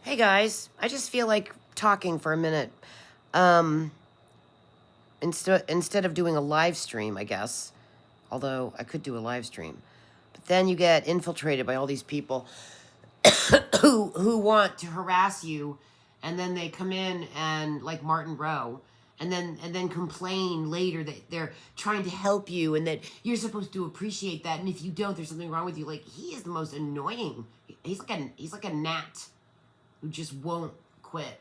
Hey guys, I just feel like talking for a minute. Um, instead of doing a live stream, I guess. Although I could do a live stream, but then you get infiltrated by all these people who want to harass you, and then they come in and like Martin Rowe, and then complain later that they're trying to help you and that you're supposed to appreciate that, and if you don't, there's something wrong with you. Like he is the most annoying. He's like a gnat who just won't quit.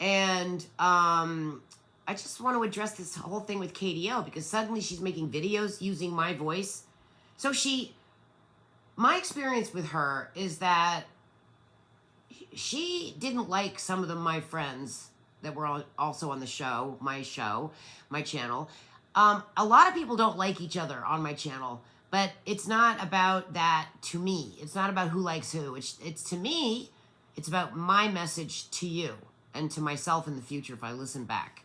And I just want to address this whole thing with KDO because suddenly she's making videos using my voice. So my experience with her is that she didn't like some of my friends that were also on the show, my channel. A lot of people don't like each other on my channel, but it's not about that to me. It's not about who likes who. It's to me, it's about my message to you and to myself in the future if I listen back.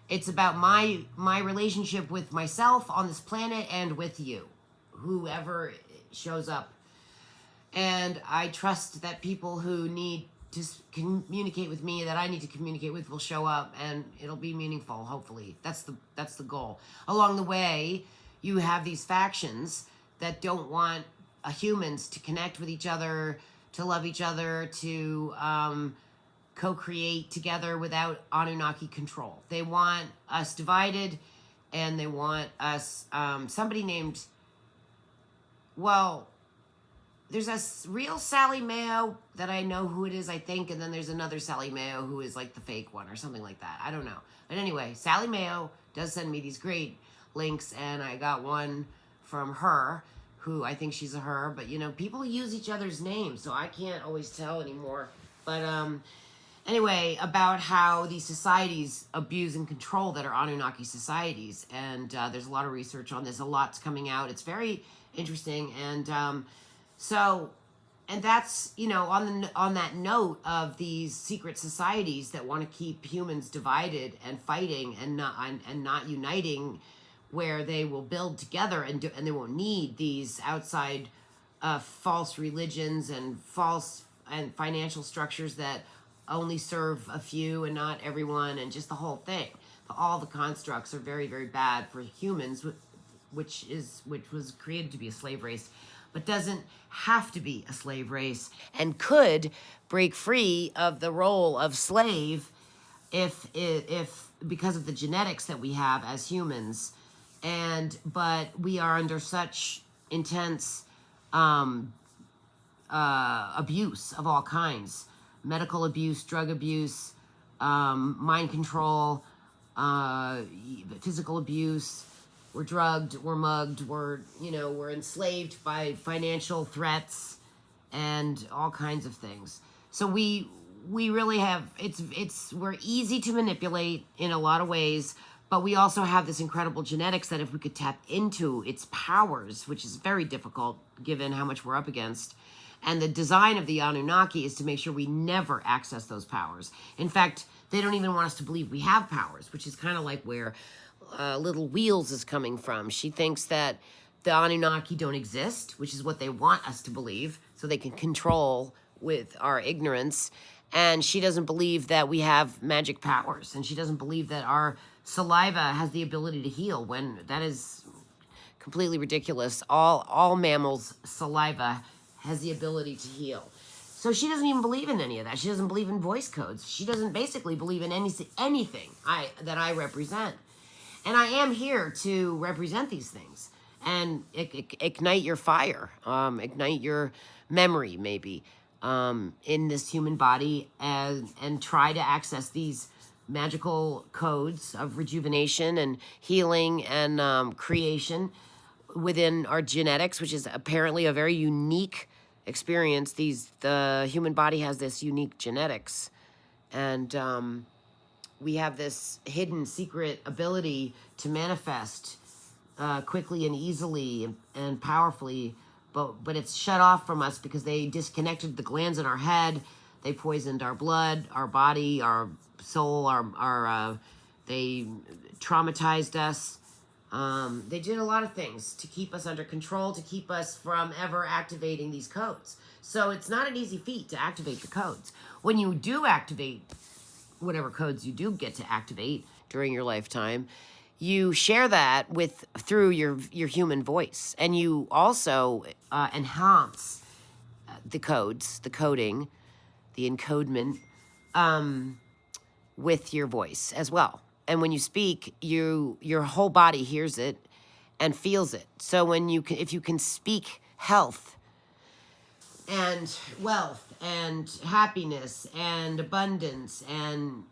It's about my relationship with myself on this planet and with you, whoever shows up. And I trust that people who need to communicate with me, that I need to communicate with, will show up, and it'll be meaningful. Hopefully, that's the goal. Along the way, you have these factions that don't want humans to connect with each other, to love each other, to co-create together without Anunnaki control. They want us divided, and they want us. Somebody named, well, there's a real Sally Mayo that I know who it is, I think, and then there's another Sally Mayo who is like the fake one or something like that. I don't know. But anyway, Sally Mayo does send me these great links, and I got one from her, who I think she's a her, but people use each other's names, so I can't always tell anymore. But anyway, about how these societies abuse and control that are Anunnaki societies, and there's a lot of research on this. A lot's coming out. It's very interesting, and so, and that's on that note of these secret societies that want to keep humans divided and fighting and not uniting, where they will build together and they won't need these outside false religions and false and financial structures that only serve a few and not everyone, and just the whole thing. All the constructs are very, very bad for humans, which was created to be a slave race, but doesn't have to be a slave race, and could break free of the role of slave if because of the genetics that we have as humans. But we are under such intense abuse of all kinds: medical abuse, drug abuse, mind control, physical abuse. We're drugged, we're mugged, we're enslaved by financial threats and all kinds of things. So we really have, we're easy to manipulate in a lot of ways, but we also have this incredible genetics that if we could tap into its powers, which is very difficult given how much we're up against. And the design of the Anunnaki is to make sure we never access those powers. In fact, they don't even want us to believe we have powers, which is kind of like where Little Wheels is coming from. She thinks that the Anunnaki don't exist, which is what they want us to believe, so they can control with our ignorance. And she doesn't believe that we have magic powers, and she doesn't believe that our saliva has the ability to heal, when that is completely ridiculous. All mammals' saliva has the ability to heal. So she doesn't even believe in any of that. She doesn't believe in voice codes. She doesn't basically believe in anything that I represent. And I am here to represent these things and ignite your fire, ignite your memory, maybe, in this human body, and try to access these magical codes of rejuvenation and healing and creation within our genetics, which is apparently a very unique experience. The human body has this unique genetics, and we have this hidden secret ability to manifest quickly and easily and powerfully, but it's shut off from us because they disconnected the glands in our head. They poisoned our blood, our body, our soul, they traumatized us. They did a lot of things to keep us under control, to keep us from ever activating these codes. So it's not an easy feat to activate the codes. When you do activate whatever codes you do get to activate during your lifetime, you share that with through your human voice, and you also enhance the codes, the coding, the encodement, with your voice as well. And when you speak, your whole body hears it and feels it. So if you can speak health and wealth and happiness and abundance and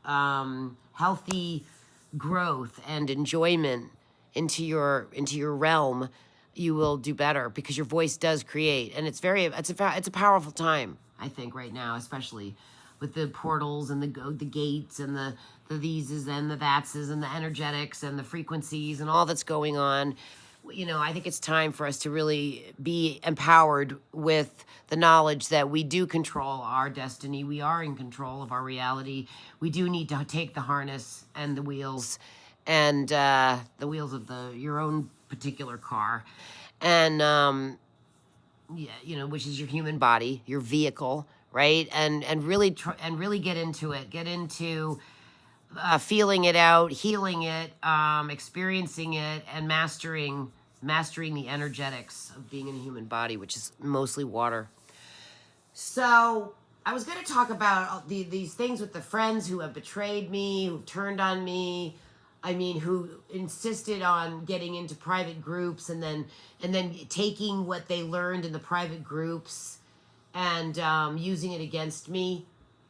healthy growth and enjoyment into your realm, you will do better, because your voice does create. And it's a powerful time, I think, right now, especially with the portals and the gates and the theses and the thatses and the energetics and the frequencies and all that's going on. I think it's time for us to really be empowered with the knowledge that we do control our destiny. We are in control of our reality. We do need to take the harness and the wheels, and the wheels of your own particular car, and which is your human body, your vehicle, right? And really really get into it. Get into feeling it out, healing it, experiencing it, and mastering the energetics of being in a human body, which is mostly water. So I was going to talk about these things with the friends who have betrayed me, who turned on me. I mean, who insisted on getting into private groups and then taking what they learned in the private groups and using it against me.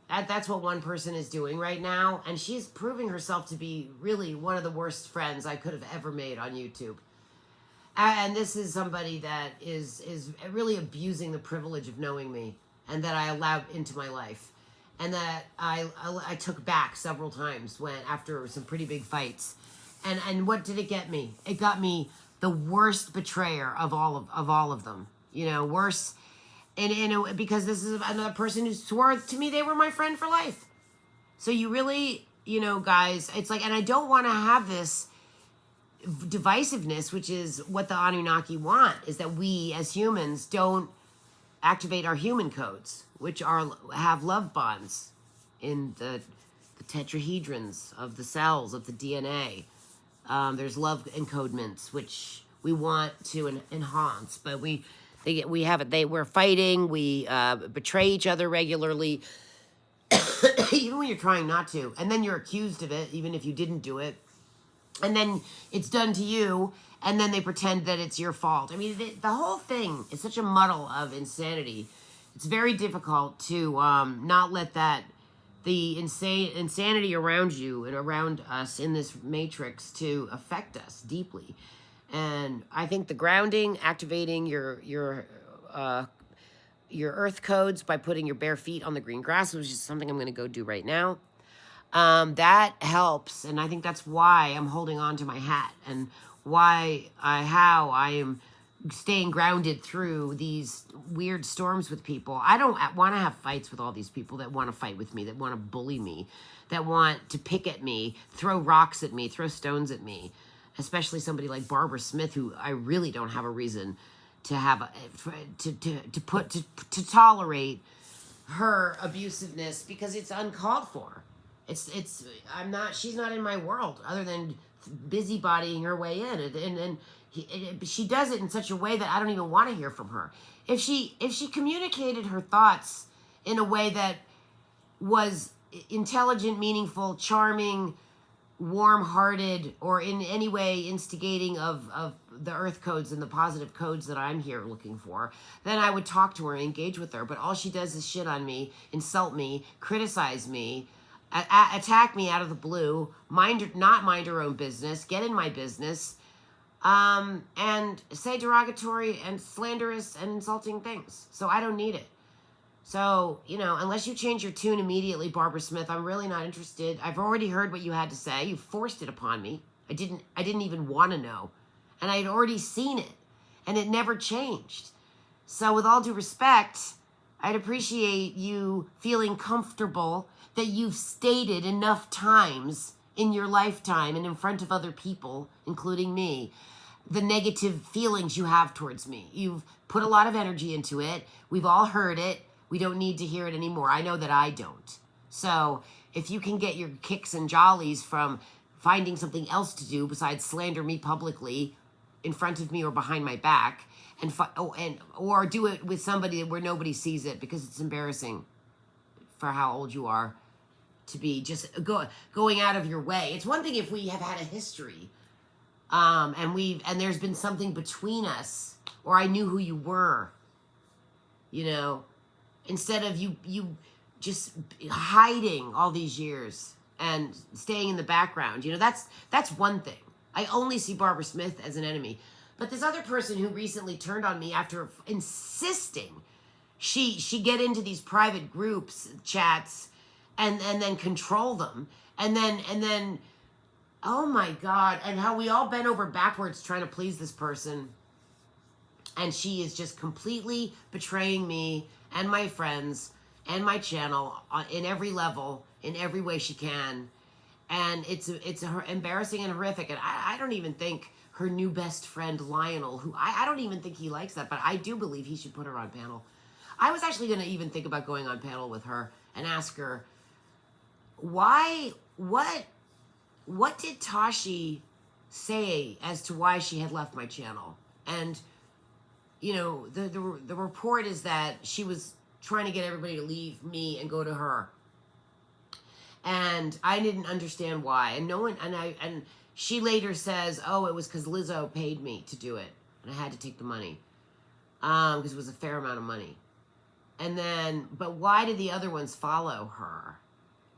That's what one person is doing right now, and she's proving herself to be really one of the worst friends I could have ever made on YouTube. And this is somebody that is really abusing the privilege of knowing me, and that I allowed into my life, and that I took back several times after some pretty big fights. And what did it get me? It got me the worst betrayer of all of them. Worse. And because this is another person who swore to me they were my friend for life. So you really, guys, it's like, and I don't want to have this divisiveness, which is what the Anunnaki want, is that we as humans don't activate our human codes, which have love bonds in the tetrahedrons of the cells of the DNA. There's love encodements, which we want to enhance, but we have it. We're fighting. We betray each other regularly, even when you're trying not to, and then you're accused of it, even if you didn't do it, and then it's done to you, and then they pretend that it's your fault. I mean, the whole thing is such a muddle of insanity. It's very difficult to not let the insanity around you and around us in this matrix to affect us deeply. And I think the grounding, activating your earth codes by putting your bare feet on the green grass, which is something I'm going to go do right now. That helps, and I think that's why I'm holding on to my hat, and how I am staying grounded through these weird storms with people. I don't want to have fights with all these people that want to fight with me, that want to bully me, that want to pick at me, throw rocks at me, throw stones at me. Especially somebody like Barbara Smith, who I really don't have a reason to have to tolerate her abusiveness, because it's uncalled for. She's not in my world other than busybodying her way in, and she does it in such a way that I don't even want to hear from her. If she communicated her thoughts in a way that was intelligent, meaningful, charming, warm-hearted, or in any way instigating of the earth codes and the positive codes that I'm here looking for, then I would talk to her and engage with her. But all she does is shit on me, insult me, criticize me, attack me out of the blue, not mind her own business, get in my business, and say derogatory and slanderous and insulting things. So I don't need it. So, unless you change your tune immediately, Barbara Smith, I'm really not interested. I've already heard what you had to say. You forced it upon me. I didn't even want to know. And I had already seen it. And it never changed. So with all due respect, I'd appreciate you feeling comfortable that you've stated enough times in your lifetime and in front of other people, including me, the negative feelings you have towards me. You've put a lot of energy into it. We've all heard it. We don't need to hear it anymore. I know that I don't. So if you can get your kicks and jollies from finding something else to do besides slander me publicly in front of me or behind my back, or do it with somebody where nobody sees it, because it's embarrassing for how old you are to be just going out of your way. It's one thing if we have had a history, and there's been something between us, or I knew who you were, you know, instead of you just hiding all these years and staying in the background. You know, that's one thing. I only see Barbara Smith as an enemy. But this other person who recently turned on me after insisting she get into these private groups, chats, and then control them. And then oh my God, and how we all bent over backwards trying to please this person. And she is just completely betraying me and my friends and my channel in every level, in every way she can. And it's embarrassing and horrific. And I don't even think her new best friend, Lionel, who I don't even think he likes that, but I do believe he should put her on panel. I was actually going to even think about going on panel with her and ask her, what did Tashi say as to why she had left my channel? And, you know, the report is that she was trying to get everybody to leave me and go to her. And I didn't understand why. And no one, and she later says, oh, it was because Lizzo paid me to do it. And I had to take the money. Because it was a fair amount of money. And then, but why did the other ones follow her?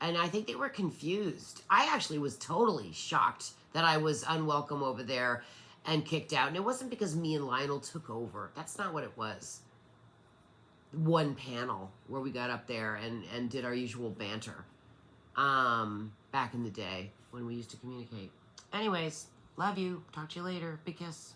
And I think they were confused. I actually was totally shocked that I was unwelcome over there and kicked out. And it wasn't because me and Lionel took over. That's not what it was. One panel where we got up there and did our usual banter. Back in the day when we used to communicate. Anyways, love you. Talk to you later. Big kiss.